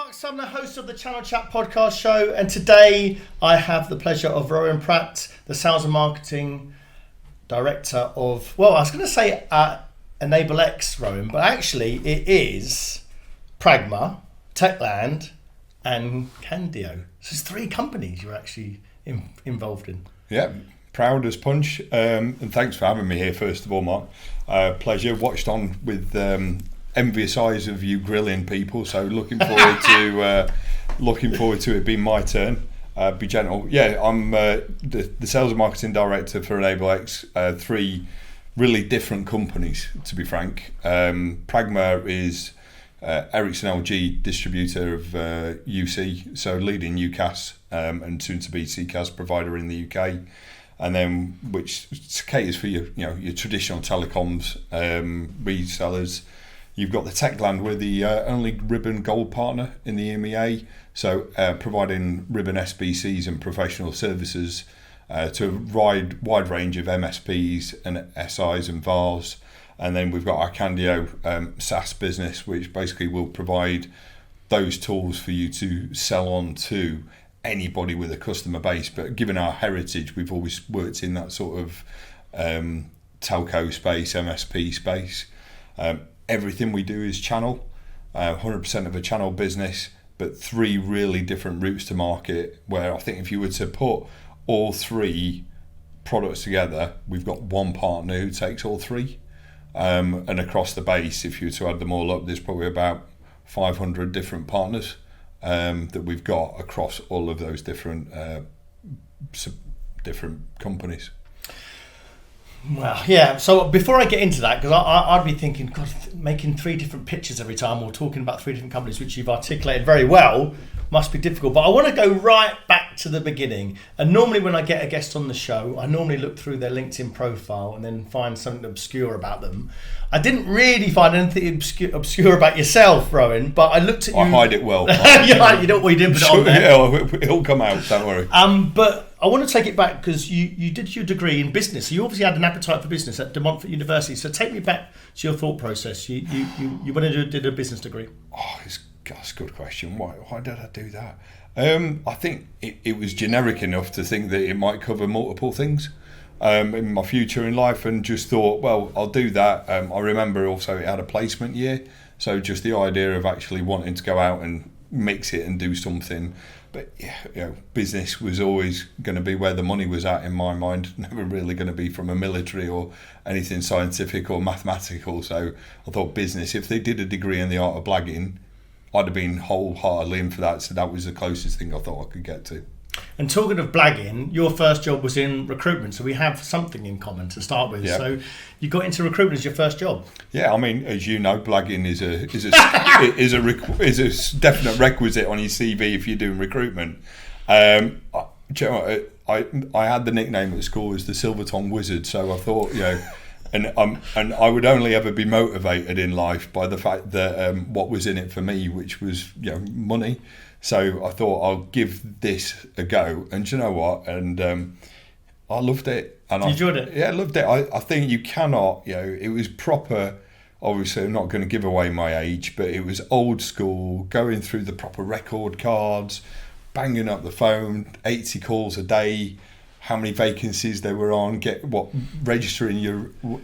Marc, I'm the host of the Channel Chat podcast show, and today I have the pleasure of Roan Pratt, the sales and marketing director of, well, I was going to say Enable X, Roan, but actually it is Pragma, Techland, and Candio. So it's three companies you're actually involved in. Yeah, proud as punch, and thanks for having me here. First of all, Marc, pleasure. Watched on with envious eyes of you grilling people, so looking forward to it being my turn. Be gentle. Yeah, I'm the sales and marketing director for Enable X. Three really different companies, to be frank. Pragma is Ericsson LG distributor of UC, so leading UCaaS and soon to be CCaaS provider in the UK, and then which caters for your traditional telecoms resellers. You've got the Techland, we're the only ribbon gold partner in the EMEA, so providing ribbon SBCs and professional services to a wide range of MSPs and SIs and VARs. And then we've got our Candio SaaS business, which basically will provide those tools for you to sell on to anybody with a customer base. But given our heritage, we've always worked in that sort of telco space, MSP space. Everything we do is channel, 100% of a channel business, but three really different routes to market, where I think if you were to put all three products together, we've got one partner who takes all three. And across the base, if you were to add them all up, there's probably about 500 different partners that we've got across all of those different companies. Well, yeah. So before I get into that, because I'd be thinking, God, making three different pictures every time or talking about three different companies, which you've articulated very well, must be difficult. But I want to go right back to the beginning. And normally when I get a guest on the show, I normally look through their LinkedIn profile and then find something obscure about them. I didn't really find anything obscure about yourself, Roan, but I looked at you. I hide it well. Yeah, you didn't put it on there. Yeah, it'll come out, don't worry. But I want to take it back because you did your degree in business. So you obviously had an appetite for business at De Montfort University. So take me back to your thought process. You went and did a business degree. Oh, that's a good question. Why did I do that? I think it was generic enough to think that it might cover multiple things in my future in life, and just thought, well, I'll do that. I remember also it had a placement year, so just the idea of actually wanting to go out and mix it and do something. But yeah, business was always going to be where the money was at in my mind, never really going to be from a military or anything scientific or mathematical. So I thought business, if they did a degree in the art of blagging, I'd have been wholeheartedly in for that. So that was the closest thing I thought I could get to. And talking of blagging, your first job was in recruitment, so we have something in common to start with. Yep. So you got into recruitment as your first job. Yeah, I mean, as you know, blagging is a definite requisite on your CV if you're doing recruitment. I had the nickname at school as the Silver Tongue Wizard, so I thought, and I would only ever be motivated in life by the fact that what was in it for me, which was money. So I thought I'll give this a go, and do you know what? And I loved it. And you enjoyed it? Yeah, I loved it. I think you cannot, it was proper. Obviously, I'm not going to give away my age, but it was old school, going through the proper record cards, banging up the phone, 80 calls a day, how many vacancies they were on, registering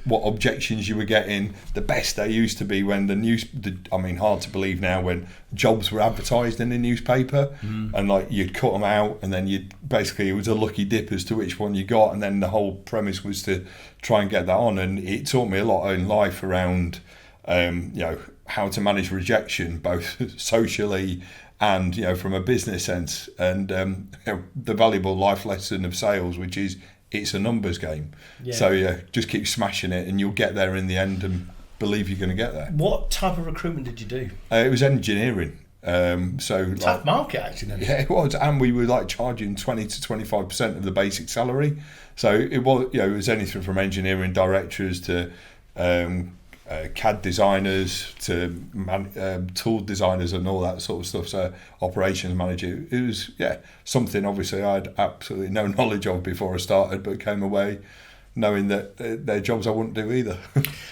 what objections you were getting. The best day used to be when hard to believe now, when jobs were advertised in the newspaper, and you'd cut them out, and then it was a lucky dip as to which one you got, and then the whole premise was to try and get that on. And it taught me a lot in life around how to manage rejection, both socially and from a business sense, and the valuable life lesson of sales, which is it's a numbers game. Yeah. So just keep smashing it, and you'll get there in the end, and believe you're going to get there. What type of recruitment did you do? It was engineering. Tough market, actually. Yeah, it was, and we were charging 20 to 25% of the basic salary. So it was, it was anything from engineering directors to CAD designers to tool designers and all that sort of stuff. So operations manager, it was something obviously I had absolutely no knowledge of before I started, but came away knowing that they're jobs I wouldn't do either.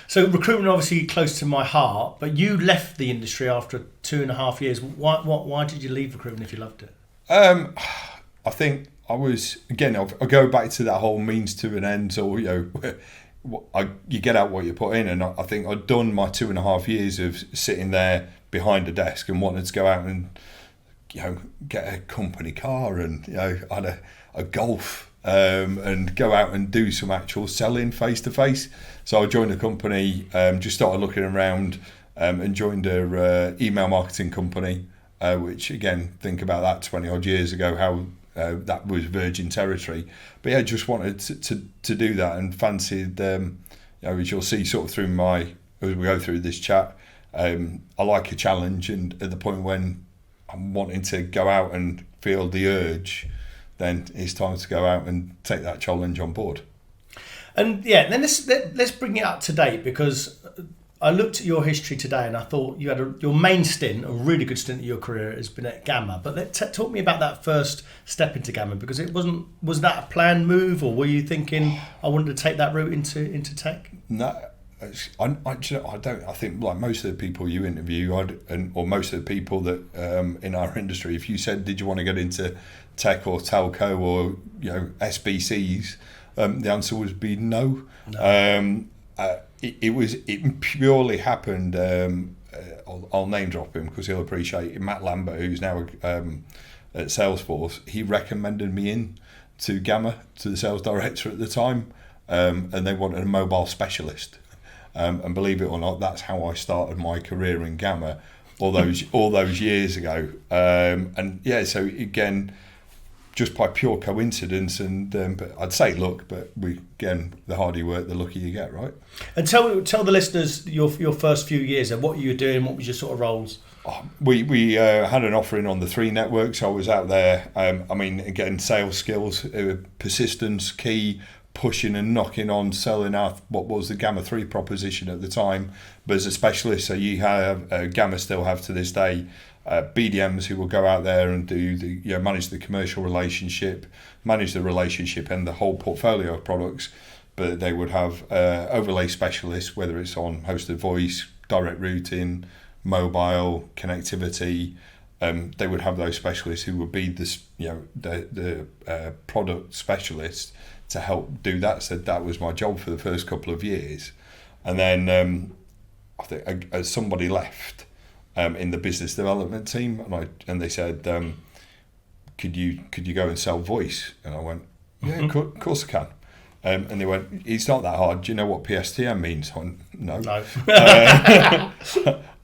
So recruitment obviously close to my heart, but you left the industry after 2.5 years. Why did you leave recruitment if you loved it? I think I was, again, I go back to that whole means to an end, or you get out what you put in, and I think I'd done my 2.5 years of sitting there behind a desk and wanted to go out and get a company car and had a Golf and go out and do some actual selling face to face. So I joined a company, just started looking around, and joined a email marketing company, which again, think about that 20 odd years ago, how that was virgin territory. But yeah, just wanted to do that, and fancied, as you'll see sort of as we go through this chat, I like a challenge, and at the point when I'm wanting to go out and feel the urge, then it's time to go out and take that challenge on board. And yeah, then let's bring it up to date, because I looked at your history today and I thought you had your main stint, a really good stint of your career, has been at Gamma. But talk me about that first step into Gamma, because was that a planned move, or were you thinking I wanted to take that route into tech? No. I don't. I think like most of the people you interview, or most of the people that in our industry, if you said, "Did you want to get into tech or telco or SBCs?" The answer would be no. It purely happened. I'll name drop him because he'll appreciate it. Matt Lambert, who's now at Salesforce, he recommended me in to Gamma, to the sales director at the time, and they wanted a mobile specialist. And believe it or not, that's how I started my career in Gamma all those years ago. And yeah, so again, just by pure coincidence, and but I'd say luck. But the harder you work, the luckier you get, right? And tell the listeners your first few years and what you were doing. What was your sort of roles? We had an offering on the 3 networks. I was out there. Again, sales skills, persistence, key. Pushing and knocking on, selling out what was the Gamma 3 proposition at the time, but as a specialist. So you have Gamma still have to this day BDMs who will go out there and do manage the commercial relationship, manage the relationship and the whole portfolio of products. But they would have overlay specialists, whether it's on hosted voice, direct routing, mobile connectivity. They would have those specialists who would be the product specialists to help do that. So that was my job for the first couple of years, and then I think somebody left in the business development team, and they said, could you go and sell voice? And I went, yeah, of course I can. And they went, it's not that hard. Do you know what PSTN means? I went, no.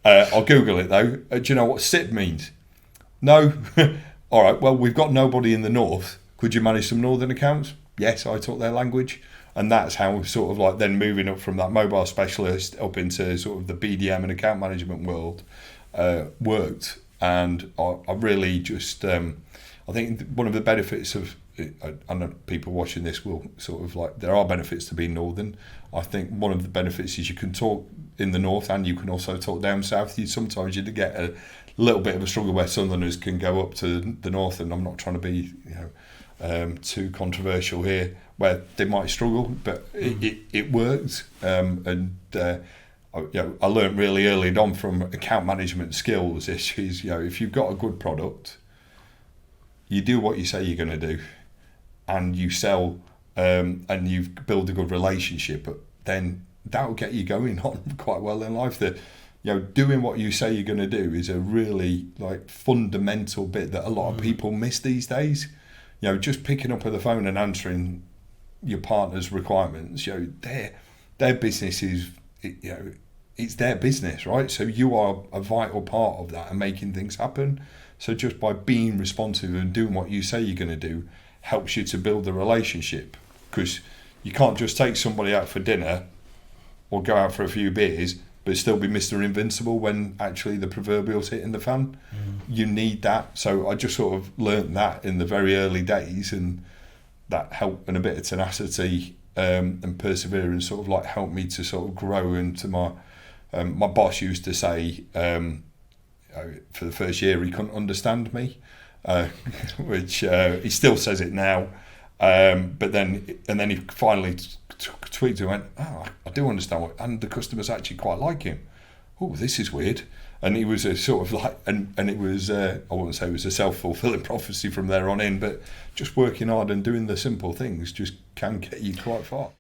I'll Google it though. Do you know what SIP means? No. All right, well, we've got nobody in the north. Could you manage some northern accounts? Yes, I taught their language. And that's how sort of like then moving up from that mobile specialist up into sort of the BDM and account management world worked. And I really just, I think one of the benefits of, I know people watching this will sort of like, there are benefits to being northern. I think one of the benefits is you can talk in the north and you can also talk down south. Sometimes you get a little bit of a struggle where southerners can go up to the north, and I'm not trying to be too controversial here, where they might struggle, but it works. I learned really early on from account management skills issues. If you've got a good product, you do what you say you're going to do, and you sell, and you build a good relationship. But then that will get you going on quite well in life. That doing what you say you're going to do is a really fundamental bit that a lot of people miss these days. Just picking up the phone and answering your partner's requirements. Their business is, it's their business, right? So you are a vital part of that and making things happen. So just by being responsive and doing what you say you're going to do helps you to build the relationship, because you can't just take somebody out for dinner or go out for a few beers but still be Mr. Invincible when actually the proverbial's hitting the fan. You need that. So I just sort of learnt that in the very early days, and that helped, and a bit of tenacity and perseverance sort of helped me to sort of grow into my boss used to say for the first year he couldn't understand me, which he still says it now. But then he finally tweaked and went, oh, I do understand and the customers actually quite like him. Oh, this is weird. And he was a sort of like, and it was, I wouldn't say it was a self-fulfilling prophecy from there on in, but just working hard and doing the simple things just can get you quite far.